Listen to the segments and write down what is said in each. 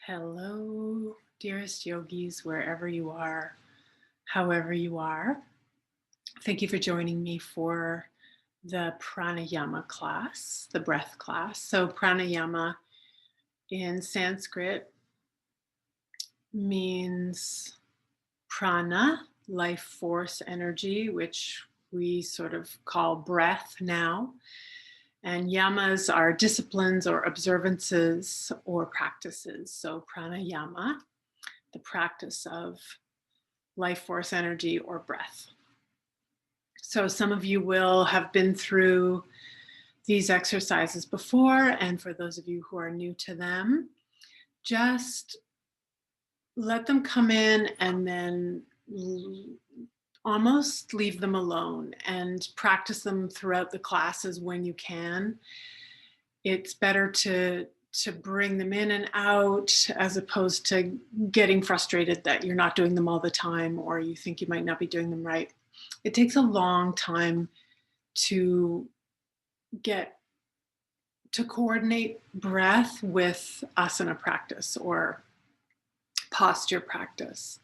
Hello, dearest yogis, wherever you are, however you are. Thank you for joining me for the pranayama class, the breath class. So, pranayama in Sanskrit means prana, life force energy, which we sort of call breath now. And yamas are disciplines or observances or practices. So, pranayama, the practice of life force energy or breath. So some of you will have been through these exercises before, and for those of you who are new to them, just let them come in and then almost leave them alone and practice them throughout the classes when you can. It's better to bring them in and out as opposed to getting frustrated that you're not doing them all the time or you think you might not be doing them right. It takes a long time to coordinate breath with asana practice or posture practice.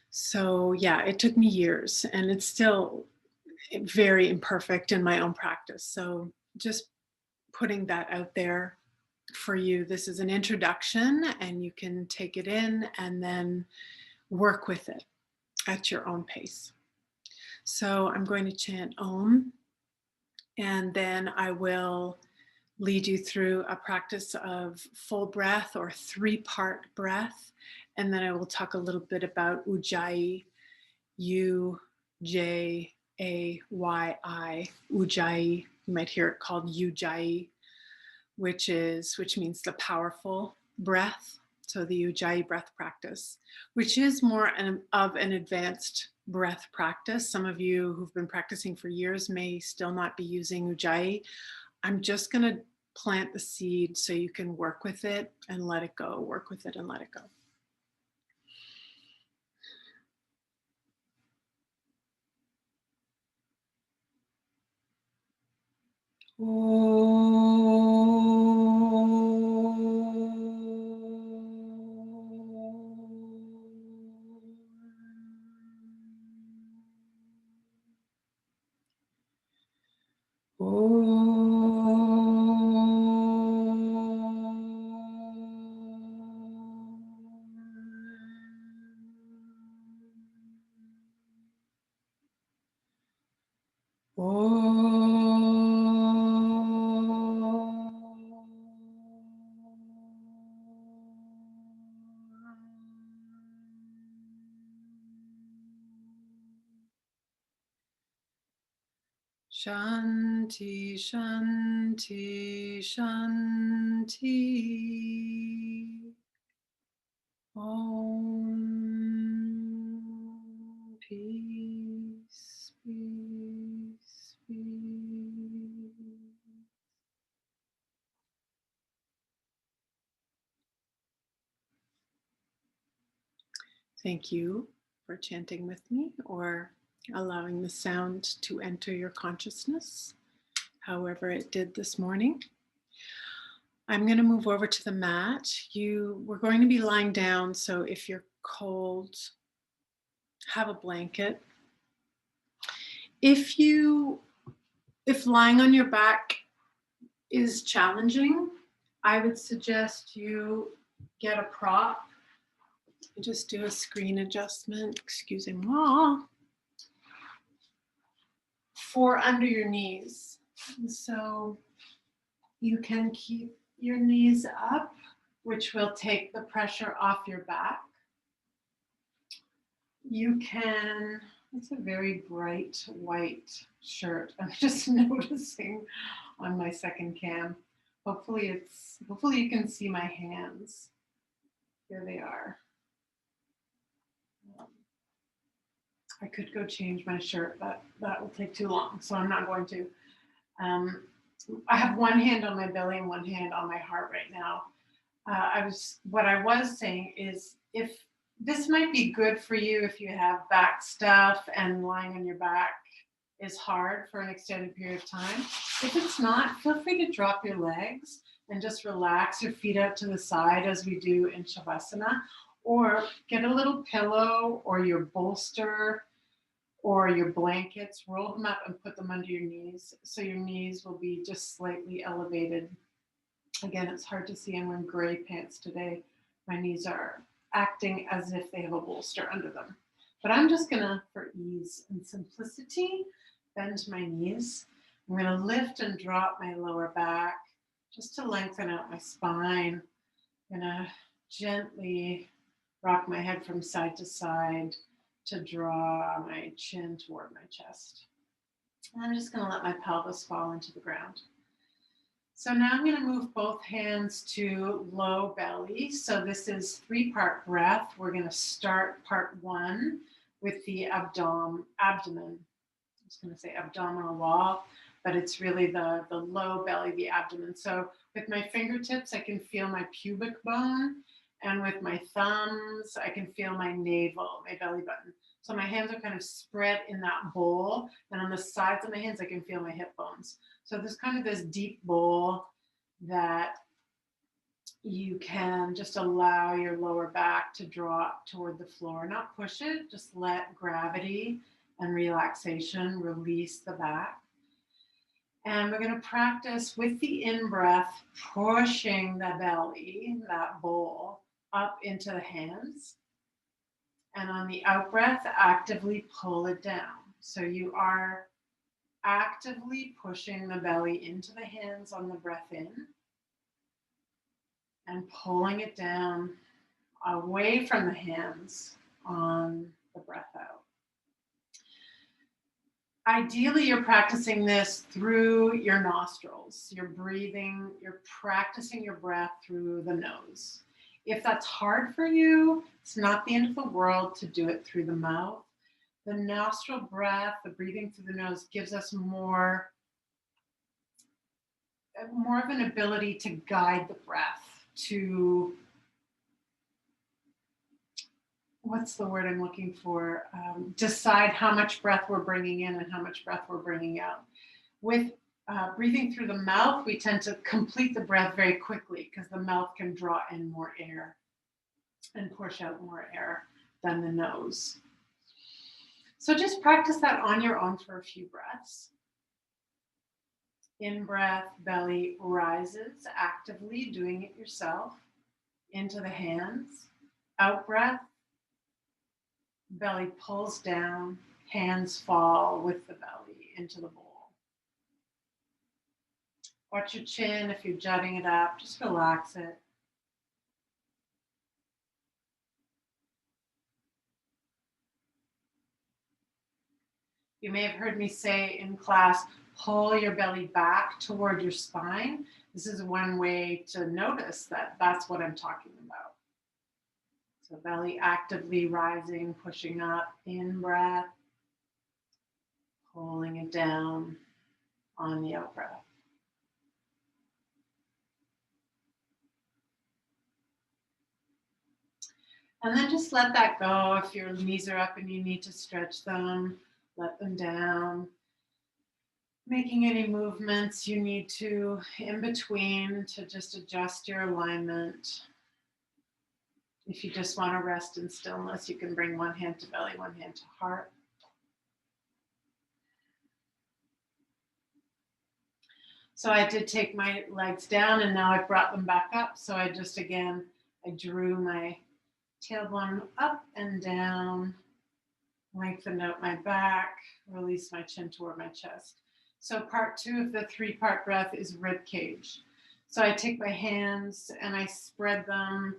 So yeah, it took me years and it's still very imperfect in my own practice. So just putting that out there for you. This is an introduction and you can take it in and then work with it at your own pace. So I'm going to chant Om, and then I will lead you through a practice of full breath or 3-part breath. And then I will talk a little bit about Ujayi, Ujayi, Ujayi. You might hear it called Ujayi, which means the powerful breath. So the Ujayi breath practice, which is more of an advanced breath practice. Some of you who've been practicing for years may still not be using Ujayi. I'm just going to plant the seed so you can work with it and let it go, work with it and let it go. Shanti, Shanti, Shanti. Om. Peace, peace, peace. Thank you for chanting with me or allowing the sound to enter your consciousness, however it did this morning. I'm going to move over to the mat. We're going to be lying down, so if you're cold, have a blanket. If lying on your back is challenging, I would suggest you get a prop. Just do a screen adjustment, excuse me, for under your knees. And so you can keep your knees up, which will take the pressure off your back. You can, it's a very bright white shirt. I'm just noticing on my second cam. Hopefully you can see my hands. Here they are. I could go change my shirt, but that will take too long, so I'm not going to. I have one hand on my belly and one hand on my heart right now. What I was saying is, if this might be good for you if you have back stuff and lying on your back is hard for an extended period of time. If it's not, feel free to drop your legs. and just relax your feet out to the side as we do in Shavasana, or get a little pillow or your bolster or your blankets, roll them up and put them under your knees. So your knees will be just slightly elevated. Again, it's hard to see. I'm wearing gray pants today. My knees are acting as if they have a bolster under them. But I'm just gonna, for ease and simplicity, bend my knees. I'm gonna lift and drop my lower back just to lengthen out my spine. I'm gonna gently rock my head from side to side to draw my chin toward my chest. And I'm just gonna let my pelvis fall into the ground. So now I'm gonna move both hands to low belly. So this is 3-part breath. We're gonna start part 1 with the abdomen. I was gonna say abdominal wall, but it's really the low belly, the abdomen. So with my fingertips, I can feel my pubic bone. And with my thumbs, I can feel my navel, my belly button. So my hands are kind of spread in that bowl. And on the sides of my hands, I can feel my hip bones. So there's kind of this deep bowl that you can just allow your lower back to drop toward the floor. Not push it, just let gravity and relaxation release the back. And we're going to practice with the in-breath, pushing the belly, that bowl, up into the hands. And on the out-breath, actively pull it down. So you are actively pushing the belly into the hands on the breath in and pulling it down away from the hands on the breath out. Ideally, you're practicing this through your nostrils. You're breathing, you're practicing your breath through the nose. If that's hard for you, it's not the end of the world to do it through the mouth. The nostril breath, the breathing through the nose, gives us more of an ability to guide the breath, to, what's the word I'm looking for? Decide how much breath we're bringing in and how much breath we're bringing out. With breathing through the mouth, we tend to complete the breath very quickly because the mouth can draw in more air and push out more air than the nose. So just practice that on your own for a few breaths. In breath, belly rises actively, doing it yourself, into the hands. Out breath, belly pulls down, hands fall with the belly into the bowl. Watch your chin. If you're jutting it up, just relax it. You may have heard me say in class, pull your belly back toward your spine. This is one way to notice that that's what I'm talking about. So belly actively rising, pushing up, in breath, pulling it down on the out breath. And then just let that go. If your knees are up and you need to stretch them, let them down. Making any movements you need to in between to just adjust your alignment. If you just want to rest in stillness, you can bring one hand to belly, one hand to heart. So I did take my legs down and now I brought them back up. So I just, again, I drew my tailbone up and down, lengthened out my back, release my chin toward my chest. So part 2 of the 3-part breath is ribcage. So I take my hands and I spread them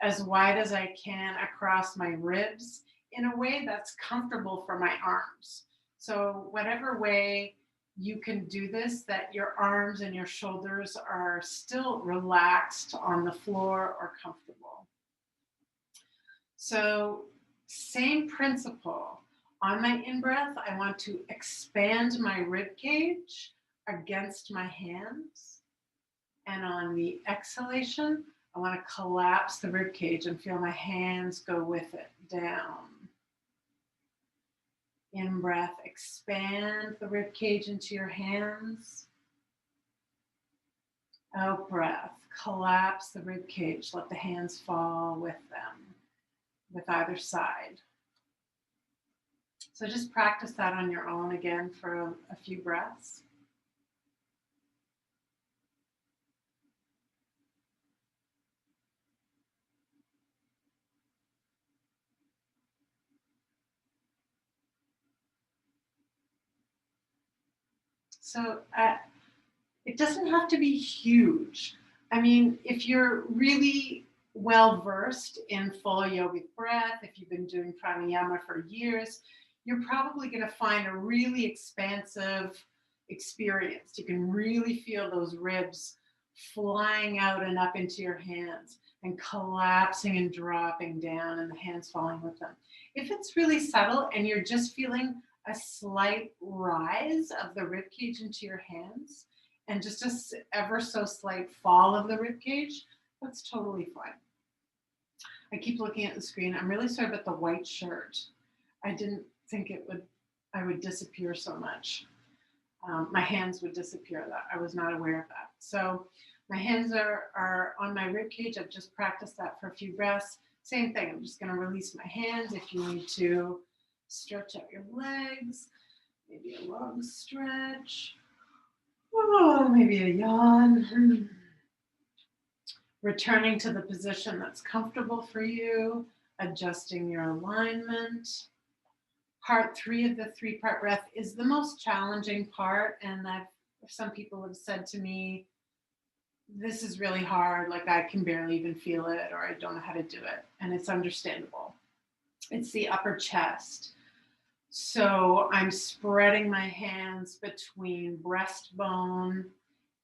as wide as I can across my ribs in a way that's comfortable for my arms. So whatever way you can do this, that your arms and your shoulders are still relaxed on the floor or comfortable. So same principle. On my in-breath, I want to expand my rib cage against my hands. And on the exhalation, I want to collapse the rib cage and feel my hands go with it down. In-breath, expand the rib cage into your hands. Out breath, collapse the rib cage, let the hands fall with them, with either side. So just practice that on your own again for a few breaths. So it doesn't have to be huge. I mean, if you're really well versed in full yogic breath, if you've been doing pranayama for years, you're probably going to find a really expansive experience. You can really feel those ribs flying out and up into your hands and collapsing and dropping down and the hands falling with them. If it's really subtle and you're just feeling a slight rise of the rib cage into your hands, and just a ever so slight fall of the rib cage, that's totally fine. I keep looking at the screen. I'm really sorry about the white shirt. I didn't think I would disappear so much. My hands would disappear. That I was not aware of that. So my hands are on my rib cage. I've just practiced that for a few breaths. Same thing. I'm just going to release my hands. If you need to stretch out your legs, maybe a long stretch. Oh, maybe a yawn. Returning to the position that's comfortable for you, adjusting your alignment. Part 3 of the 3-part breath is the most challenging part, and some people have said to me, this is really hard, like I can barely even feel it, or I don't know how to do it, and it's understandable. It's the upper chest. So I'm spreading my hands between breastbone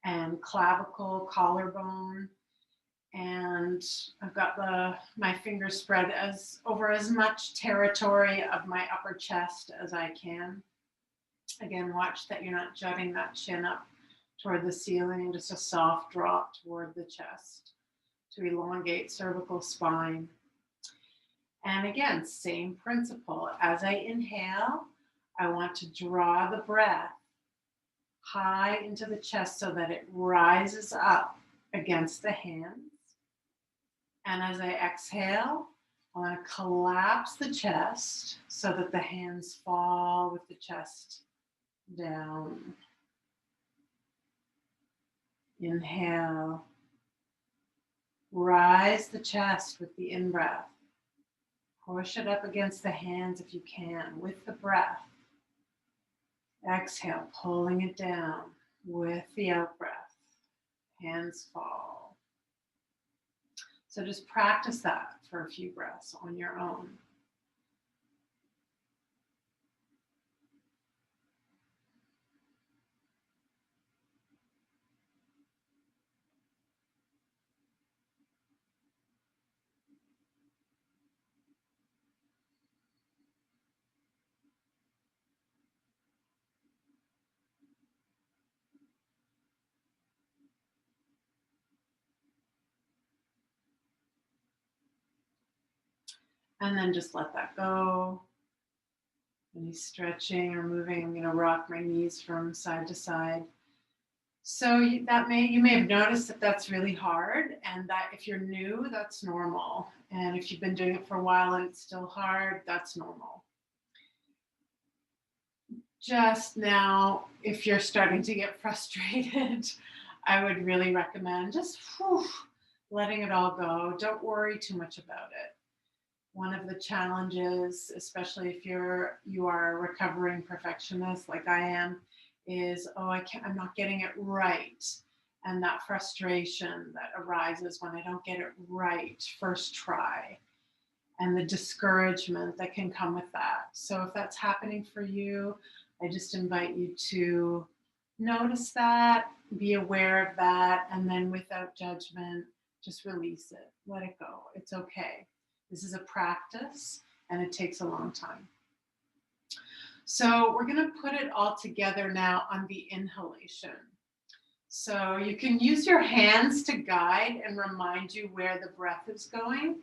and clavicle, collarbone, and I've got my fingers spread over as much territory of my upper chest as I can. Again, watch that you're not jutting that chin up toward the ceiling, just a soft drop toward the chest to elongate cervical spine. And again, same principle. As I inhale, I want to draw the breath high into the chest so that it rises up against the hands. And as I exhale, I want to collapse the chest so that the hands fall with the chest down. Inhale. Rise the chest with the in-breath. Push it up against the hands if you can with the breath. Exhale, pulling it down with the out-breath. Hands fall. So just practice that for a few breaths on your own. And then just let that go. Any stretching or moving, I'm going to rock my knees from side to side. So you may have noticed that that's really hard, and that if you're new, that's normal. And if you've been doing it for a while and it's still hard, that's normal. Just now, if you're starting to get frustrated, I would really recommend just letting it all go. Don't worry too much about it. One of the challenges, especially if you are a recovering perfectionist like I am, is I'm not getting it right. And that frustration that arises when I don't get it right first try, and the discouragement that can come with that. So if that's happening for you, I just invite you to notice that, be aware of that, and then without judgment, just release it. Let it go. It's okay. This is a practice, and it takes a long time. So we're going to put it all together now on the inhalation. So you can use your hands to guide and remind you where the breath is going.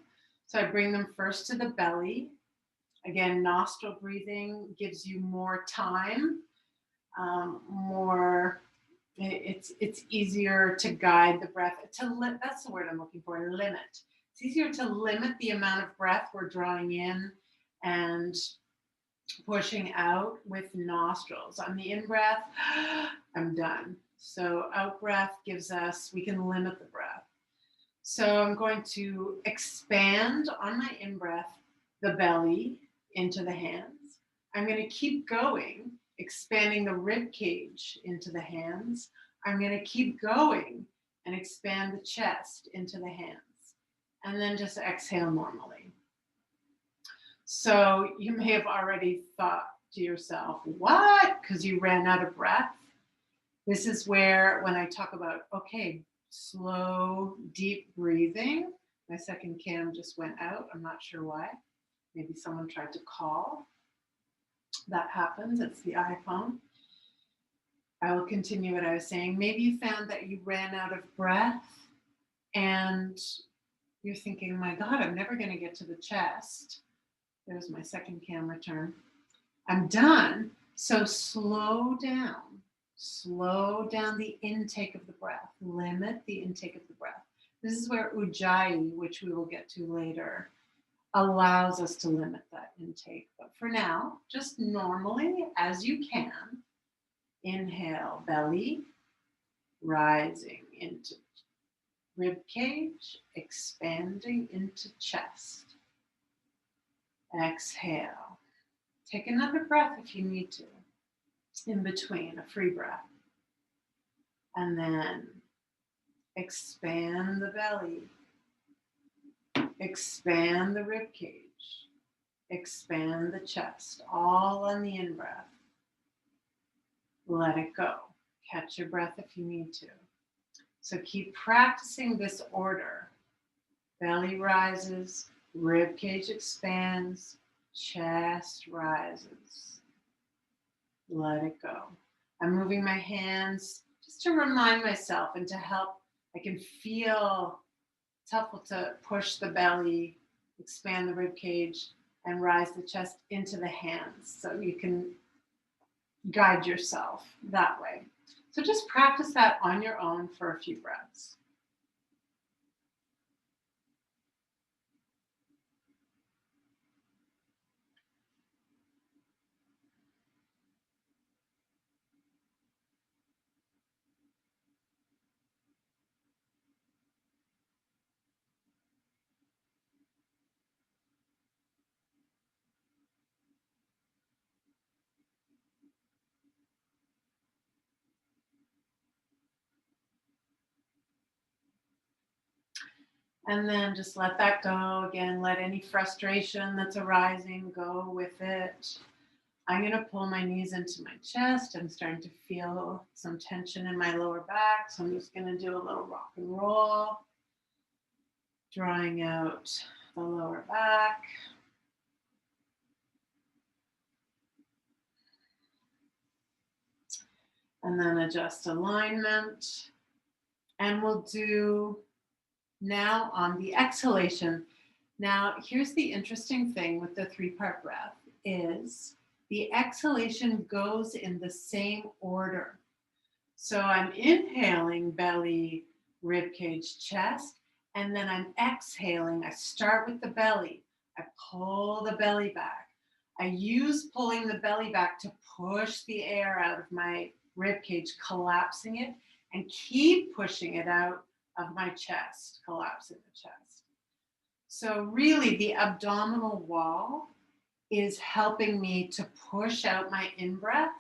So I bring them first to the belly. Again, nostril breathing gives you more time, more It's easier to guide the breath, that's the word I'm looking for, limit. It's easier to limit the amount of breath we're drawing in and pushing out with nostrils. On the in-breath, I'm done. So out-breath gives us, we can limit the breath. So I'm going to expand on my in-breath the belly into the hands. I'm going to keep going, expanding the rib cage into the hands. I'm going to keep going and expand the chest into the hands. And then just exhale normally. So you may have already thought to yourself, what? Because you ran out of breath. This is where, when I talk about, okay, slow, deep breathing, my second cam just went out. I'm not sure why. Maybe someone tried to call. That happens. It's the iPhone. I will continue what I was saying. Maybe you found that you ran out of breath and you're thinking, my God, I'm never going to get to the chest. There's my second camera turn. I'm done. So slow down the intake of the breath. Limit the intake of the breath. This is where Ujayi, which we will get to later, allows us to limit that intake. But for now, just normally, as you can, inhale, belly, rising into rib cage, expanding into chest. Exhale. Take another breath if you need to, in between, a free breath. And then expand the belly, expand the rib cage, expand the chest, all on the in-breath. Let it go. Catch your breath if you need to. So keep practicing this order. Belly rises, rib cage expands, chest rises. Let it go. I'm moving my hands just to remind myself and to help. I can feel it's helpful to push the belly, expand the rib cage, and rise the chest into the hands so you can guide yourself that way. So just practice that on your own for a few breaths. And then just let that go. Again, let any frustration that's arising go with it. I'm going to pull my knees into my chest. I'm starting to feel some tension in my lower back. So I'm just going to do a little rock and roll, drawing out the lower back. And then adjust alignment. And we'll do now on the exhalation. Now, here's the interesting thing with the 3-part breath is the exhalation goes in the same order. So I'm inhaling belly, rib cage, chest, and then I'm exhaling. I start with the belly. I pull the belly back. I use pulling the belly back to push the air out of my rib cage, collapsing it, and keep pushing it out of my chest, collapsing the chest. So really the abdominal wall is helping me to push out my in-breath,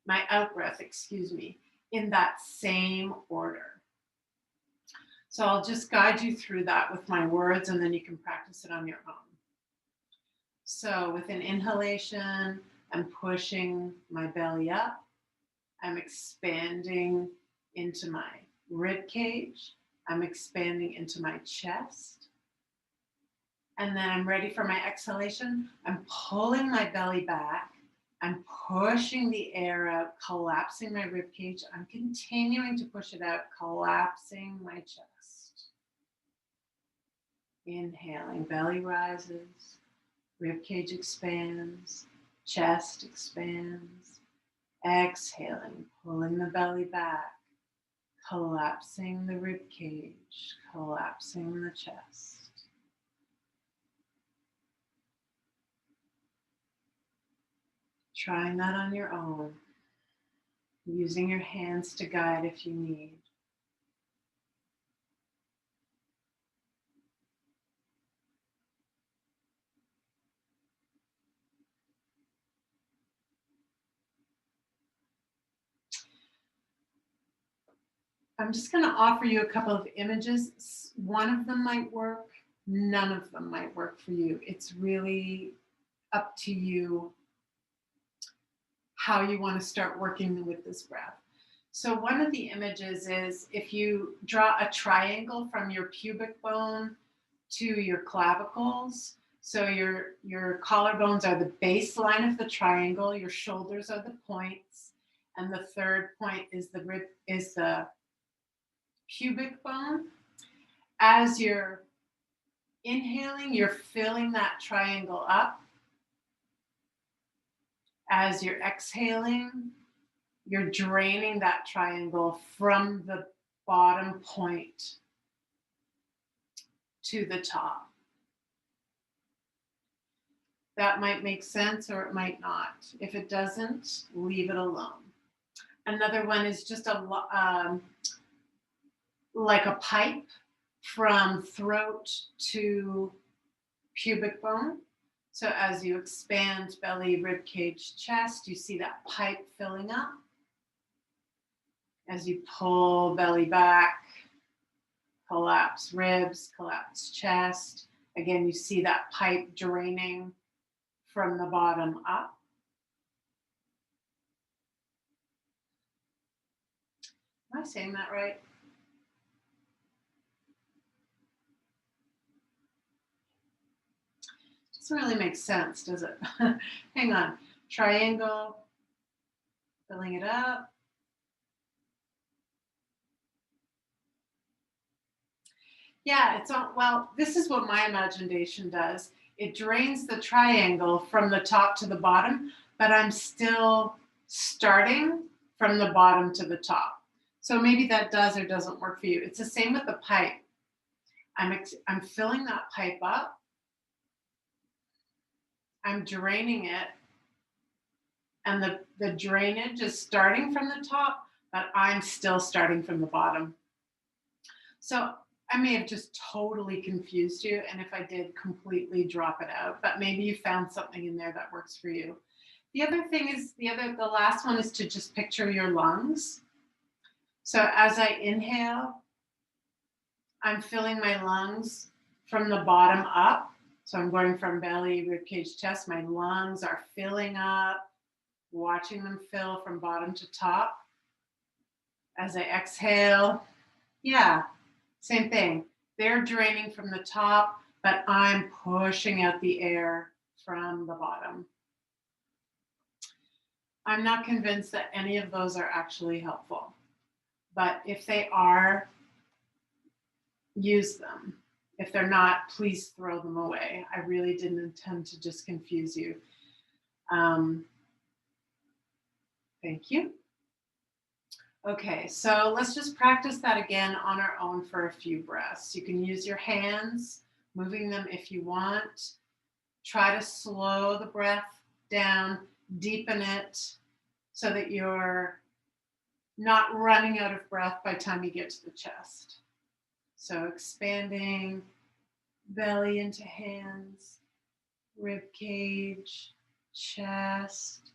my out-breath, in that same order. So I'll just guide you through that with my words and then you can practice it on your own. So with an inhalation, I'm pushing my belly up. I'm expanding into my rib cage. I'm expanding into my chest. And then I'm ready for my exhalation. I'm pulling my belly back. I'm pushing the air out, collapsing my rib cage. I'm continuing to push it out, collapsing my chest. Inhaling, belly rises, rib cage expands, chest expands. Exhaling, pulling the belly back, collapsing the rib cage, collapsing the chest. Trying that on your own, using your hands to guide if you need. I'm just going to offer you a couple of images. One of them might work, none of them might work for you. It's really up to you how you want to start working with this breath. So one of the images is if you draw a triangle from your pubic bone to your clavicles. So your collarbones are the baseline of the triangle, your shoulders are the points, and the third point is the pubic bone. As you're inhaling, you're filling that triangle up. As you're exhaling, you're draining that triangle from the bottom point to the top. That might make sense or it might not. If it doesn't, leave it alone. Another one is just like a pipe from throat to pubic bone. So as you expand belly, rib cage, chest, you see that pipe filling up. As you pull belly back, collapse ribs, collapse chest. Again, you see that pipe draining from the bottom up. Am I saying that right? Doesn't really make sense, does it? Hang on. Triangle, filling it up. Yeah, it's all, well, this is what my imagination does. It drains the triangle from the top to the bottom, but I'm still starting from the bottom to the top. So maybe that does or doesn't work for you. It's the same with the pipe. I'm filling that pipe up. I'm draining it. And the drainage is starting from the top, but I'm still starting from the bottom. So I may have just totally confused you. And if I did, completely drop it out. But maybe you found something in there that works for you. The other thing is the last one is to just picture your lungs. So as I inhale, I'm filling my lungs from the bottom up. So I'm going from belly, ribcage, chest. My lungs are filling up, watching them fill from bottom to top. As I exhale, yeah, same thing. They're draining from the top, but I'm pushing out the air from the bottom. I'm not convinced that any of those are actually helpful, but if they are, use them. If they're not, please throw them away. I really didn't intend to just confuse you. Thank you. Okay, so let's just practice that again on our own for a few breaths. You can use your hands, moving them if you want. Try to slow the breath down, deepen it so that you're not running out of breath by the time you get to the chest. So expanding belly into hands, rib cage, chest.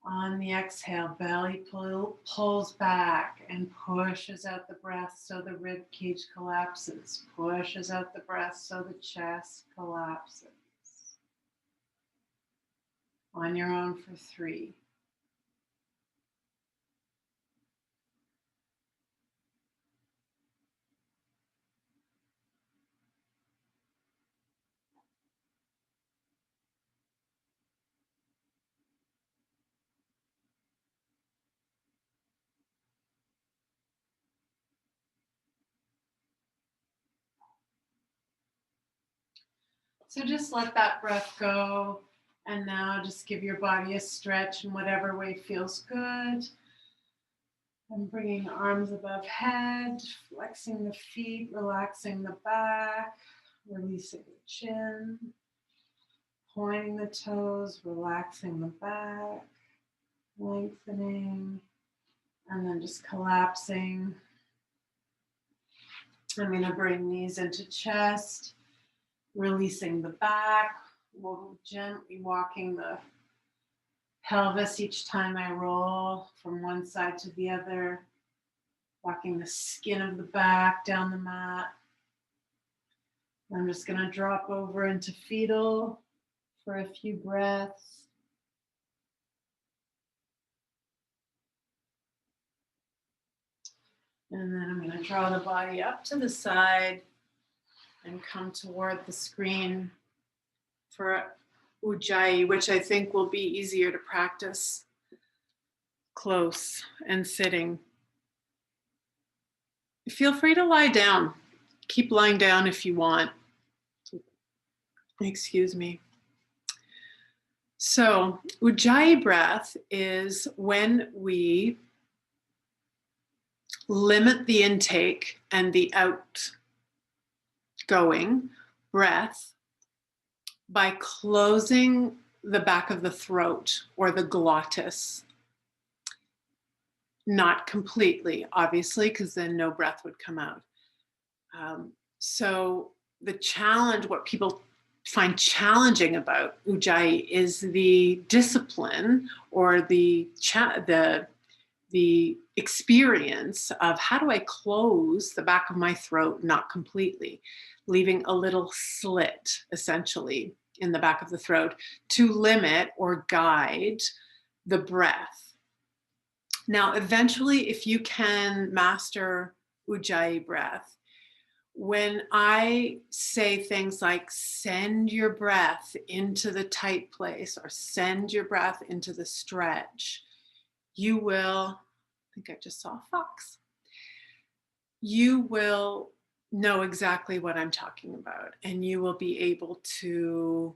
On the exhale, belly pulls back and pushes out the breath so the rib cage collapses. Pushes out the breath so the chest collapses. On your own for 3. So just let that breath go And now just give your body a stretch in whatever way feels good. And bringing arms above head, flexing the feet, relaxing the back, releasing the chin, pointing the toes, relaxing the back, lengthening, and then just collapsing. I'm going to bring knees into chest, releasing the back, gently walking the pelvis each time I roll from one side to the other, walking the skin of the back down the mat. I'm just going to drop over into fetal for a few breaths. And then I'm going to draw the body up to the side and come toward the screen for Ujayi, which I think will be easier to practice close and sitting. Feel free to lie down. Keep lying down if you want. Excuse me. So Ujayi breath is when we limit the intake and the outgoing breath by closing the back of the throat or the glottis. Not completely, obviously, because then no breath would come out. So the challenge, what people find challenging about Ujayi is the discipline or the experience of how do I close the back of my throat, not completely, leaving a little slit essentially in the back of the throat to limit or guide the breath. Now, eventually, if you can master Ujayi breath, when I say things like send your breath into the tight place or send your breath into the stretch, you will, I think I just saw a fox. You will know exactly what I'm talking about, and you will be able to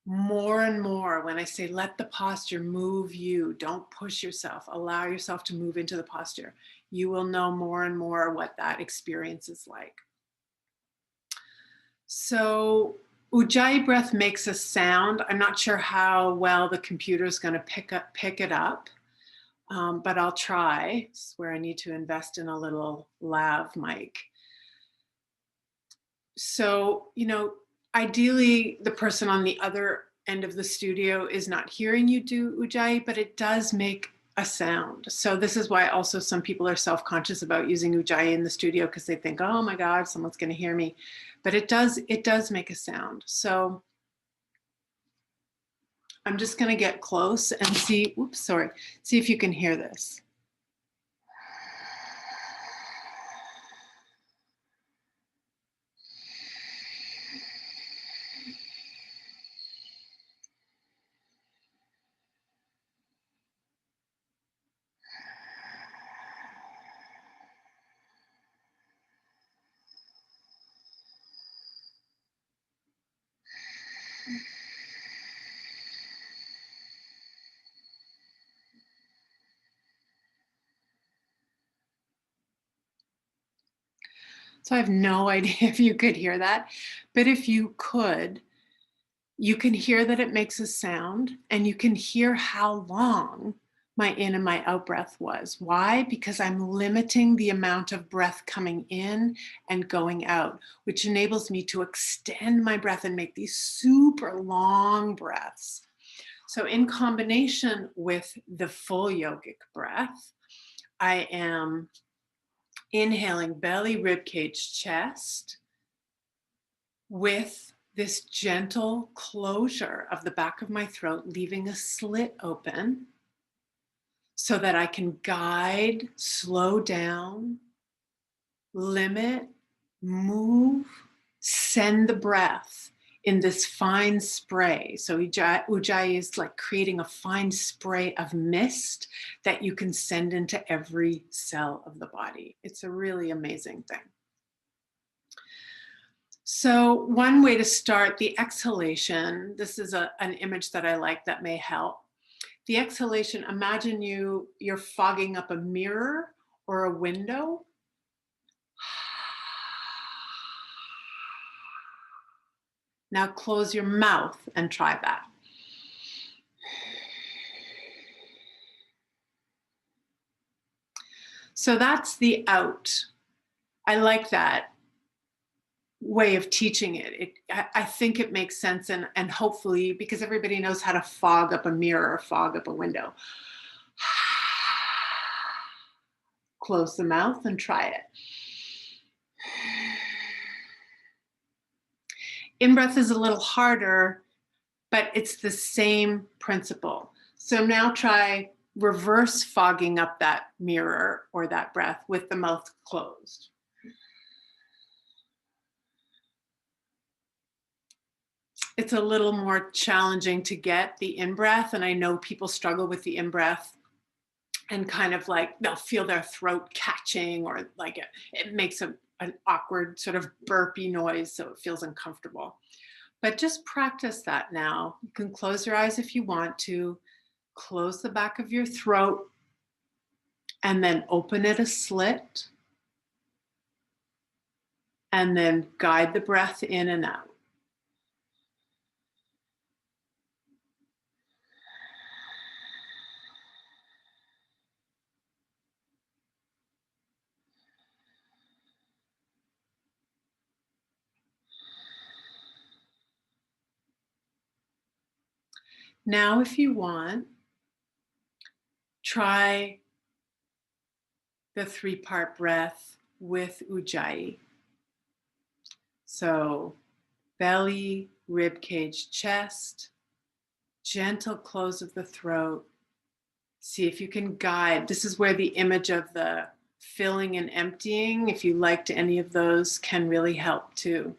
more and more, when I say let the posture move you, don't push yourself, allow yourself to move into the posture, you will know more and more what that experience is like. So Ujayi breath makes a sound. I'm not sure how well the computer is going to pick it up, but I'll try. This is where I need to invest in a little lav mic. So, ideally the person on the other end of the studio is not hearing you do Ujayi, but it does make a sound. So this is why also some people are self-conscious about using Ujayi in the studio, because they think, oh my God, someone's going to hear me. But it does make a sound. So I'm just going to get close and see if you can hear this. So I have no idea if you could hear that, but if you could, you can hear that it makes a sound, and you can hear how long my in and my out breath was. Why? Because I'm limiting the amount of breath coming in and going out, which enables me to extend my breath and make these super long breaths. So in combination with the full yogic breath, I am inhaling belly, ribcage, chest with this gentle closure of the back of my throat, leaving a slit open so that I can guide, slow down, limit, move, send the breath in this fine spray. So Ujayi is like creating a fine spray of mist that you can send into every cell of the body. It's a really amazing thing. So one way to start the exhalation, this is an image that I like that may help. The exhalation, imagine you're fogging up a mirror or a window. Now close your mouth and try that. So that's the out. I like that way of teaching it. I think it makes sense, and hopefully, because everybody knows how to fog up a mirror or fog up a window. Close the mouth and try it. In-breath is a little harder, but it's the same principle. So now try reverse fogging up that mirror or that breath with the mouth closed. It's a little more challenging to get the in-breath, and I know people struggle with the in-breath and kind of like they'll feel their throat catching, or like it makes an awkward sort of burpy noise, so it feels uncomfortable. But just practice that now. You can close your eyes if you want to. Close the back of your throat and then open it a slit. And then guide the breath in and out. Now, if you want, try the 3-part breath with Ujayi. So belly, rib cage, chest, gentle close of the throat. See if you can guide. This is where the image of the filling and emptying, if you liked any of those, can really help too.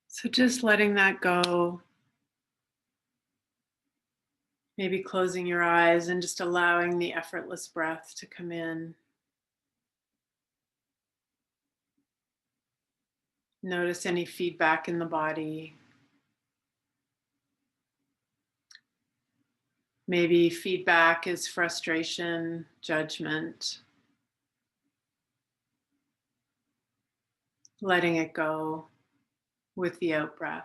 So just letting that go, maybe closing your eyes and just allowing the effortless breath to come in. Notice any feedback in the body. Maybe feedback is frustration, judgment. Letting it go with the out breath.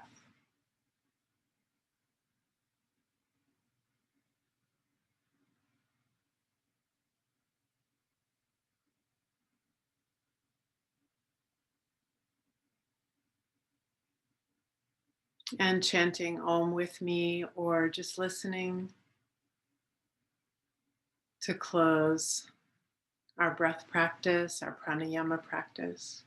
And chanting Om with me, or just listening to close our breath practice, our pranayama practice.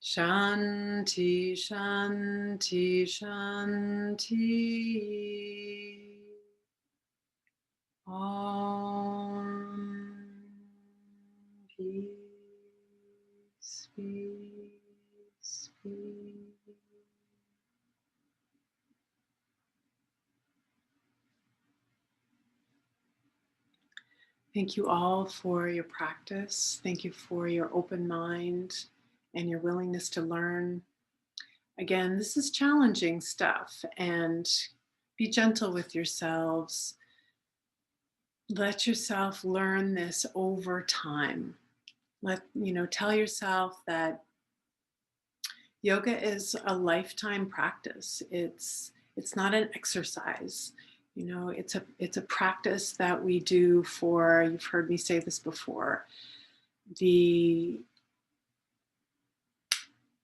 Shanti, Shanti, Shanti. Om. Thank you all for your practice. Thank you for your open mind and your willingness to learn. Again, this is challenging stuff, and be gentle with yourselves. Let yourself learn this over time. Tell yourself that yoga is a lifetime practice. It's not an exercise. It's a practice that we do for, you've heard me say this before, the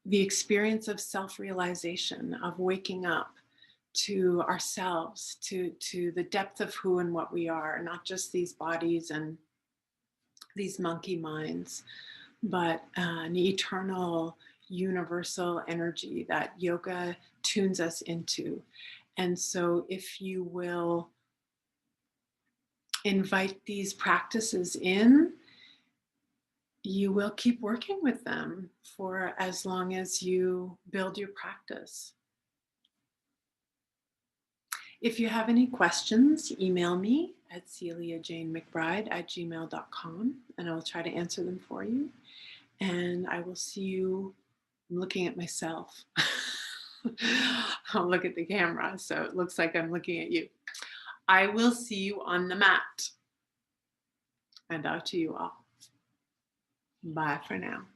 experience of self-realization, of waking up to ourselves, to the depth of who and what we are, not just these bodies and these monkey minds, but an eternal, universal energy that yoga tunes us into. And so, if you will invite these practices in, you will keep working with them for as long as you build your practice. If you have any questions, email me at celiajanemcbride@gmail.com, and I'll try to answer them for you. And I will see you. I'm looking at myself. I'll look at the camera, so it looks like I'm looking at you. I will see you on the mat. And out to you all. Bye for now.